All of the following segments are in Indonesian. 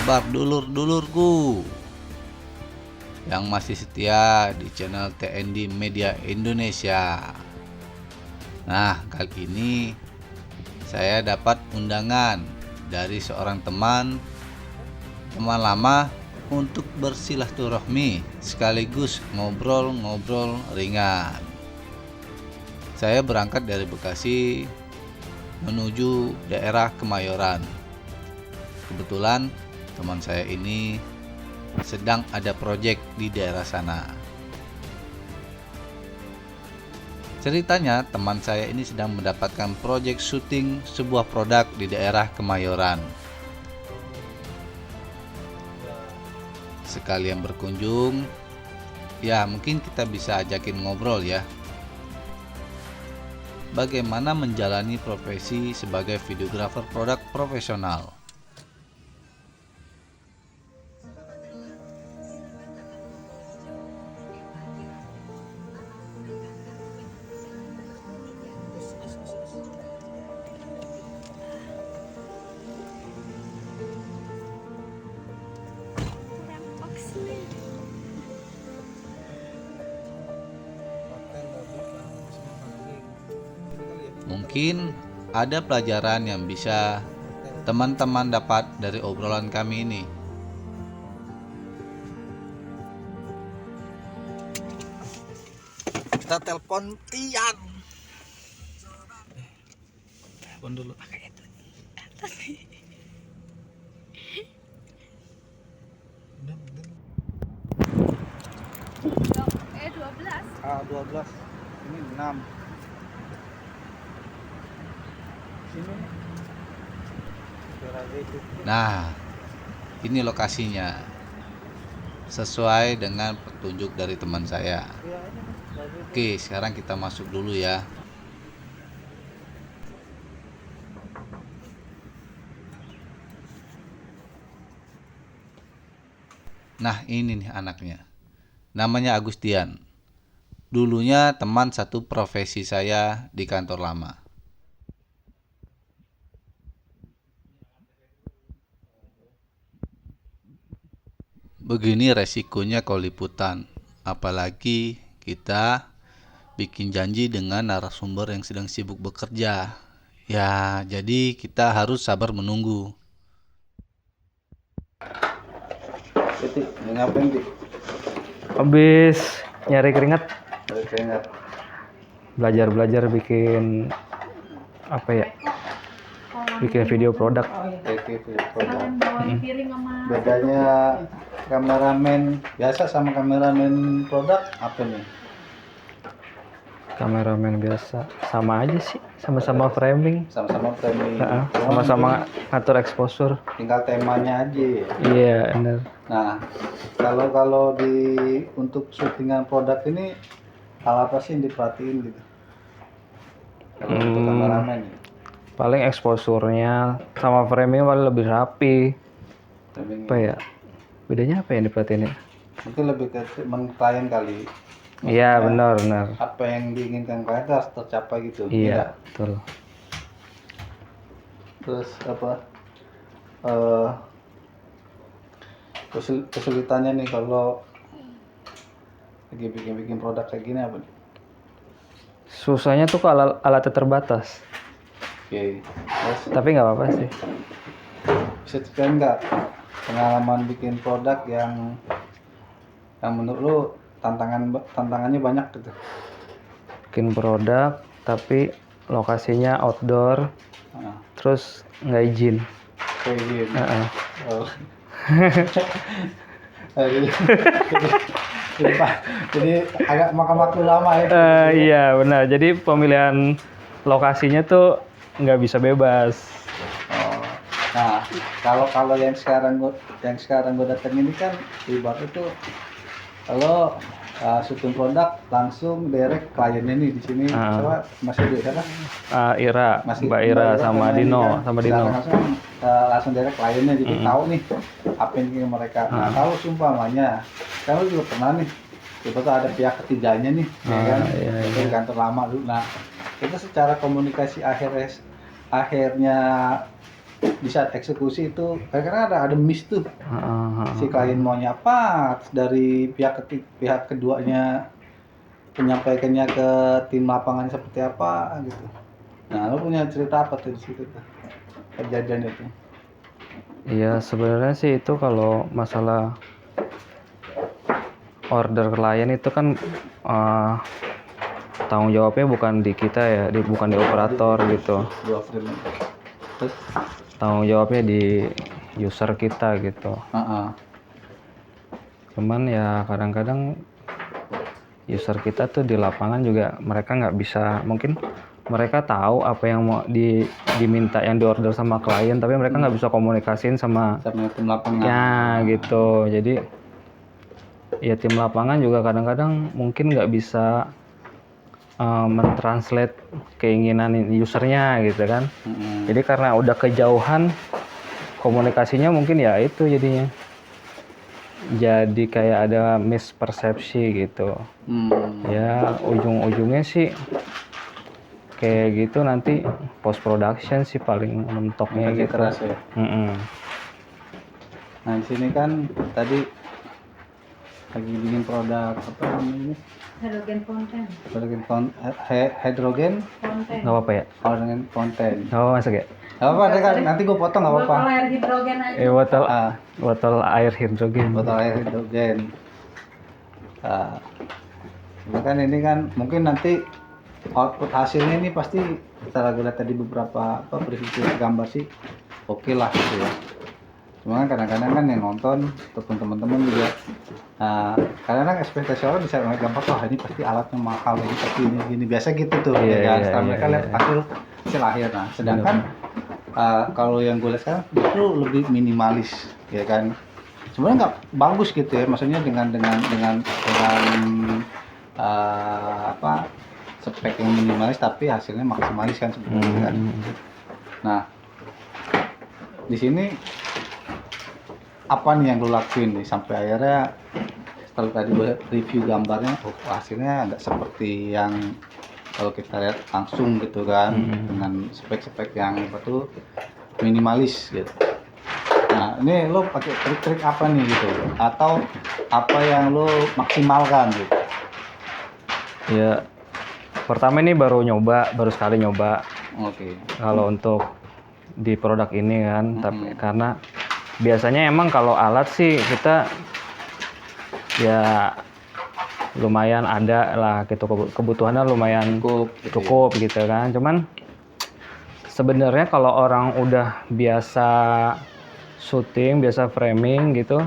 kabar dulur-dulurku yang masih setia di channel TND Media Indonesia? Nah, kali ini saya dapat undangan dari seorang teman lama untuk bersilaturahmi sekaligus ngobrol-ngobrol ringan. Saya berangkat dari Bekasi menuju daerah Kemayoran. Kebetulan teman saya ini sedang ada proyek di daerah sana. Ceritanya teman saya ini sedang mendapatkan proyek syuting sebuah produk di daerah Kemayoran. Sekalian berkunjung, ya mungkin kita bisa ajakin ngobrol ya. Bagaimana menjalani profesi sebagai videografer produk profesional? Mungkin ada pelajaran yang bisa teman-teman dapat dari obrolan kami ini. Kita telepon Tian. Telepon dulu. Eh 12. 12. Ini 6. Sini. Nah, ini lokasinya. Sesuai dengan petunjuk dari teman saya. Oke, sekarang kita masuk dulu ya. Nah, ini nih anaknya. Namanya Agustian. Dulunya teman satu profesi saya di kantor lama. Begini resikonya kalau liputan, apalagi kita bikin janji dengan narasumber yang sedang sibuk bekerja. Ya, jadi kita harus sabar menunggu. Titik, ngapain Tik? Habis nyari keringat, Keringat. belajar bikin apa ya? Bikin video produk. Piring sama Bedanya kameramen biasa sama kameramen produk apa nih? Kameramen biasa sama aja sih, sama-sama framing. Sama-sama framing. Sama-sama ngatur exposure. Tinggal temanya aja ya. Iya, bener. Nah, kalau untuk syutingan produk ini hal apa sih yang diperhatiin gitu? Kalau untuk kameramen ya. Paling exposure-nya sama framing paling lebih rapi. Framing Apa ya? Bedanya apa yang diperhatiin ya? mungkin lebih ke treatment klien kali. Iya, benar. Apa yang diinginkan klien itu harus tercapai gitu. Iya, Tidak. betul. Terus apa? Kesulitannya nih kalau lagi bikin produk kayak gini apa nih? Susahnya tuh kalau alatnya terbatas. Oke. Terus Tapi nggak apa-apa sih. bisa ceritain nggak pengalaman bikin produk yang menurut lu tantangannya banyak gitu? Bikin produk tapi lokasinya outdoor, Nah, terus nggak izin. kayak gini. Oh. jadi agak makan waktu lama ya. Iya benar. Jadi pemilihan lokasinya tuh nggak bisa bebas. Oh. Nah, kalau yang sekarang gue datang ini kan ibarat itu kalau syuting produk langsung direct kliennya nih di sini. Coba masih di sana? Ira, Mbak Ira sama Dino, Langsung direct kliennya jadi tahu nih apa yang ingin mereka. Nah, kalau sumpamanya, kan lu juga pernah nih, kita tuh ada pihak ketiganya nih, ya kan? Itu di kantor lama dulu. Nah, itu secara komunikasi akhirnya di saat eksekusi itu kadang-kadang ada miss tuh. Heeh, Si klien maunya apa, terus dari pihak keduanya menyampaikannya ke tim lapangan seperti apa gitu. Nah, lo punya cerita apa tuh di situ tuh? Kejadian itu. Iya, sebenarnya sih itu kalau masalah order klien itu kan eh, tanggung jawabnya bukan di kita ya, bukan di operator gitu. Dua frame. Terus, Tanggung jawabnya di user kita gitu. Cuman ya kadang-kadang user kita tuh di lapangan juga mereka nggak bisa, mungkin mereka tahu apa yang mau diminta yang diorder sama klien, tapi mereka nggak bisa komunikasiin sama sama tim lapangan. ya gitu. Jadi ya tim lapangan juga kadang-kadang mungkin nggak bisa mentranslate keinginan usernya gitu kan. Jadi karena udah kejauhan komunikasinya mungkin ya itu jadinya jadi kayak ada mispersepsi gitu. Ya ujung-ujungnya sih kayak gitu, nanti post production sih paling mentoknya Kerja gitu. keras ya. Nah, di sini kan tadi lagi bikin produk apa namanya? Halogen konten. Hydrogen Konten. Nggak apa-apa ya? Hydrogen fonten. Oh masuk ya? Gak apa deh kan, nanti gue potong gak apa-apa. Botol air hidrogen aja. Botol Ah, botol air hidrogen. botol air hidrogen. Ini kan mungkin nanti output hasilnya ini pasti setelah gue lihat tadi beberapa preview gambar sih oke lah gitu ya. Cuma kan kadang-kadang kan yang nonton ataupun teman-teman juga kadang-kadang ekspektasi orang bisa ngeliat gambar, wah ini pasti alatnya mahal, ini pasti ini biasa gitu tuh. Iya, ya kan? iya, Setelah iya, mereka lihat iya. hasil akhir. Nah, sedangkan kalau yang gue lihat sekarang justru lebih minimalis, ya kan. Sebenarnya nggak bagus gitu ya, maksudnya dengan spek yang minimalis tapi hasilnya maksimalis kan sebenarnya kan. Nah, di sini apa nih yang lo lakuin nih sampai akhirnya setelah tadi gue review gambarnya, hasilnya nggak seperti yang kalau kita lihat langsung gitu kan, dengan spek-spek yang apa tuh minimalis gitu. Nah, ini lo pakai trik-trik apa nih gitu, atau apa yang lo maksimalkan gitu? Ya pertama ini baru sekali nyoba. Oke. Kalau untuk di produk ini kan, tapi karena biasanya emang kalau alat sih kita ya lumayan ada lah gitu, kebutuhannya lumayan cukup gitu kan. Cuman sebenarnya kalau orang udah biasa syuting, biasa framing gitu,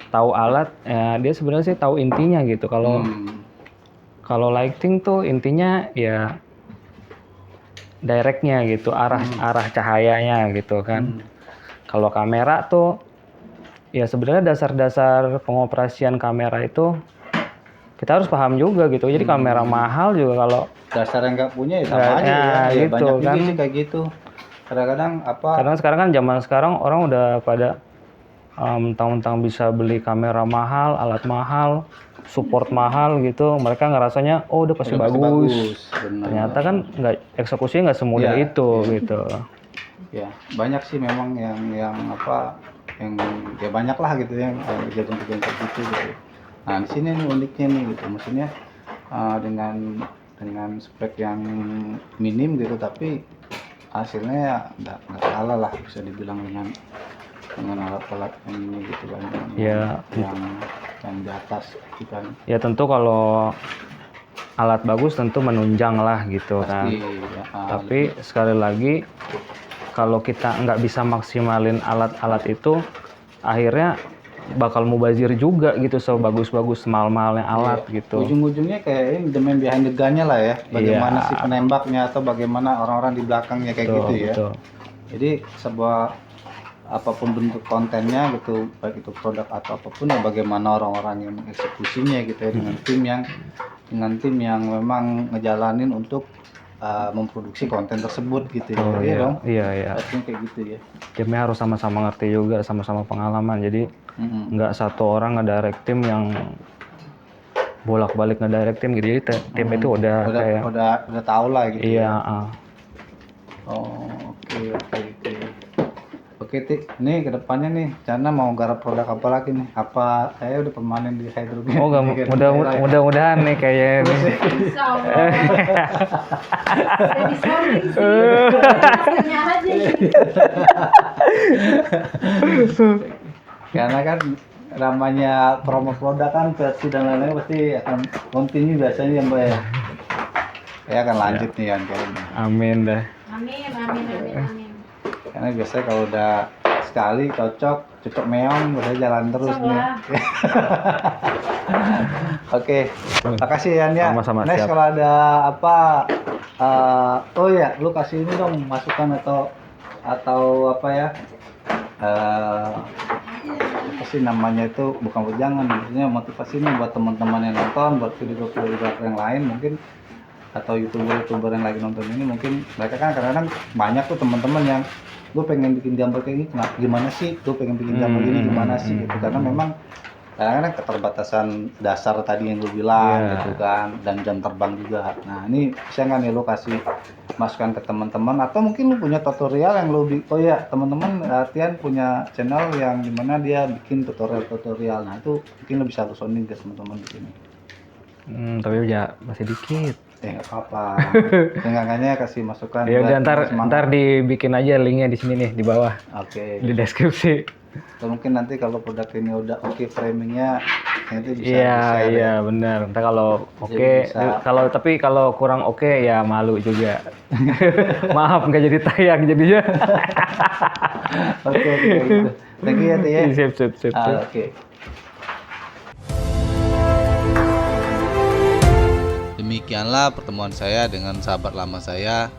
tahu alat ya, dia sebenarnya sih tahu intinya gitu. Kalau lighting tuh intinya ya directnya gitu, arah cahayanya gitu kan. Kalau kamera tuh ya sebenarnya dasar-dasar pengoperasian kamera itu kita harus paham juga gitu. Jadi kamera mahal juga kalau Dasar yang nggak punya ya sama aja ya, gitu banyak juga kan. sih kayak gitu. Kadang-kadang Karena sekarang kan zaman sekarang orang udah pada mentang-mentang bisa beli kamera mahal, alat mahal, support mahal gitu, mereka ngerasanya oh udah pasti bagus. Benar. Ternyata kan nggak, eksekusinya nggak semudah Iya, itu gitu. Ya, banyak sih memang yang ya banyak lah gitu yang kejadian-kejadian kayak gitu. Nah, di sini nih uniknya nih gitu. Maksudnya dengan spek yang minim gitu, tapi hasilnya ya nggak kalah lah, bisa dibilang dengan alat-alat yang ini gitu kan, yang di atas gitu kan. Ya tentu kalau alat bagus tentu menunjang lah gitu kan. Ya, Tapi sekali lagi kalau kita nggak bisa maksimalin alat-alat itu, akhirnya bakal mubazir juga gitu, sebagus-bagus mahal-mahalnya alat gitu. Ujung-ujungnya kayak ini the man behind the gun-nya lah ya, bagaimana si penembaknya atau bagaimana orang-orang di belakangnya kayak gitu ya. Betul. Jadi sebuah apapun bentuk kontennya gitu, baik itu produk atau apapun, ya bagaimana orang-orang yang mengeksekusinya gitu ya, dengan tim yang memang ngejalanin untuk memproduksi konten tersebut gitu ya. Iya dong. Iya. Artinya kayak gitu ya. Timnya harus sama-sama ngerti juga, sama-sama pengalaman. Jadi nggak satu orang ngedirect tim yang bolak-balik ngedirect tim gitu. Jadi tim itu udah tahu lah gitu. Iya. Oh, oke. Oke, Ti. Nih ke depannya nih, Cana mau garap produk apa lagi nih? Apa saya udah permanen di hidrogen? Oh, mudah-mudahan nih kayaknya nih. Insya Allah. Jadi sorry sih. Maskernya aja ini. Karena kan namanya promo produk kan versi dan lain-lain pasti akan continue biasanya ya Mbak ya. Ya akan lanjut nih kan kayaknya. Amin dah. Amin, amin, amin, amin. Karena biasanya kalau udah sekali cocok meong udah jalan terus nih. Salah. Oke, makasih Yan ya. Sama-sama, Next siap. kalau ada apa, oh ya, lu kasih ini dong masukan atau apa ya? Apa sih namanya itu bukan wejangan, maksudnya motivasi nih buat teman-teman yang nonton, buat video-video yang lain mungkin atau youtuber yang lagi nonton ini mungkin mereka kan kadang-kadang banyak tuh teman-teman yang gue pengen bikin gambar kayak gini, nah, gimana sih? Gue pengen bikin gambar gini gimana sih? Gitu karena memang kadang-kadang keterbatasan dasar tadi yang lu bilang gitu kan dan jam terbang juga. Nah ini bisa nggak nih lu kasih masukan ke teman-teman atau mungkin lu punya tutorial yang lu oh ya teman-teman latihan punya channel yang dimana dia bikin tutorial. Nah itu mungkin lu bisa lu sounding ke teman-teman di sini. Tapi ya masih dikit. Ya nggak apa-apa. Enggaknya kasih masukan. Ya udah buat semangat. ntar dibikin aja linknya di sini nih di bawah Oke. di deskripsi. Atau mungkin nanti kalau produk ini udah oke framingnya nanti bisa Iya di-share iya ya. benar. Ntar kalau Jadi oke, bisa. tapi kalau kurang oke ya malu juga. Maaf nggak jadi tayang jadinya. Oke gitu. Thank you ya Ti ya. Sip. Oke. Demikianlah pertemuan saya dengan sahabat lama saya.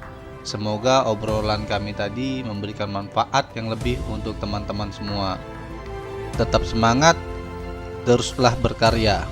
Semoga obrolan kami tadi memberikan manfaat yang lebih untuk teman-teman semua. Tetap semangat, teruslah berkarya.